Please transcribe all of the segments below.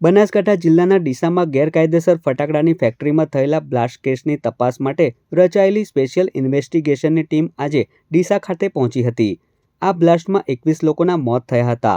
બનાસકાંઠા જિલ્લાના ડીસામાં ગેરકાયદેસર ફટાકડાની ફેક્ટરીમાં થયેલા બ્લાસ્ટ કેસની તપાસ માટે રચાયેલી સ્પેશિયલ ઇન્વેસ્ટિગેશનની ટીમ આજે ડીસા ખાતે પહોંચી હતી. આ બ્લાસ્ટમાં 21 લોકોના મોત થયા હતા.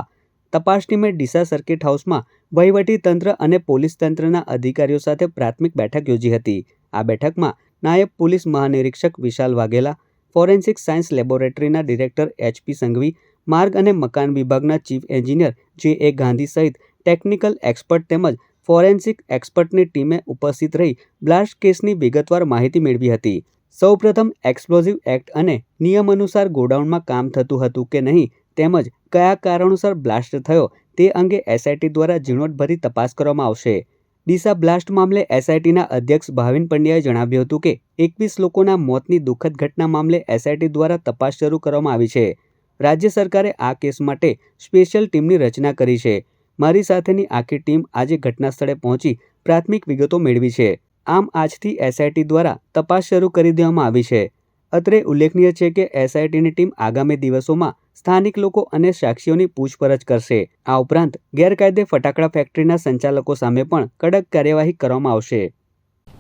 તપાસ ટીમે ડીસા સર્કિટ હાઉસમાં વહીવટી તંત્ર અને પોલીસ તંત્રના અધિકારીઓ સાથે પ્રાથમિક બેઠક યોજી હતી. આ બેઠકમાં નાયબ પોલીસ મહાનિરીક્ષક વિશાલ વાઘેલા, ફોરેન્સિક સાયન્સ લેબોરેટરીના ડિરેક્ટર HP સંઘવી, માર્ગ અને મકાન વિભાગના ચીફ એન્જિનિયર JA ગાંધી સહિત ટેકનિકલ એક્સપર્ટ તેમજ ફોરેન્સિક એક્સપર્ટની ટીમે ઉપસ્થિત રહી બ્લાસ્ટ કેસની વિગતવાર માહિતી મેળવી હતી. સૌપ્રથમ એક્સપ્લોઝિવ એક્ટ અને નિયમ અનુસાર ગોડાઉનમાં કામ થતું હતું કે નહીં તેમજ કયા કારણોસર બ્લાસ્ટ થયો તે અંગે SIT દ્વારા ઝીણવટભરી તપાસ કરવામાં આવશે. ડીસા બ્લાસ્ટ મામલે SITના અધ્યક્ષ ભાવિન પંડ્યાએ જણાવ્યું હતું કે 21 લોકોના મોતની દુઃખદ ઘટના મામલે SIT દ્વારા તપાસ શરૂ કરવામાં આવી છે. રાજ્ય સરકારે આ કેસ માટે સ્પેશિયલ ટીમની રચના કરી છે. મારી સાથેની આખી ટીમ આજે ઘટના સ્થળે પહોંચી પ્રાથમિક વિગતો મેળવી છે. આમ આજથી SIT દ્વારા તપાસ શરૂ કરી દેવામાં આવી છે. અત્રે ઉલ્લેખનીય છે કે SITની ટીમ આગામી દિવસોમાં સ્થાનિક લોકો અને સાક્ષીઓની પૂછપરછ કરશે. આ ઉપરાંત ગેરકાયદે ફટાકડા ફેક્ટરીના સંચાલકો સામે પણ કડક કાર્યવાહી કરવામાં આવશે.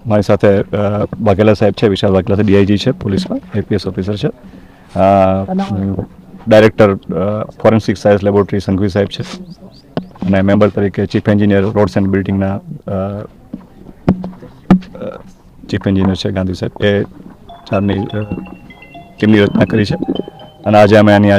મારી સાથે વાઘેલા સાહેબ છે, વિશાલ વાઘેલા DIG છે, પોલીસમાં APS ઓફિસર છે, director forensic science laboratory Sanghvi સાહેબ છે અને મેમ્બર તરીકે ચીફ એન્જિનિયર રોડ્સ એન્ડ બિલ્ડિંગના ચીફ એન્જિનિયર છે ગાંધી સાહેબ. એ ચારની ટીમની રચના કરી છે અને આજે અમે આની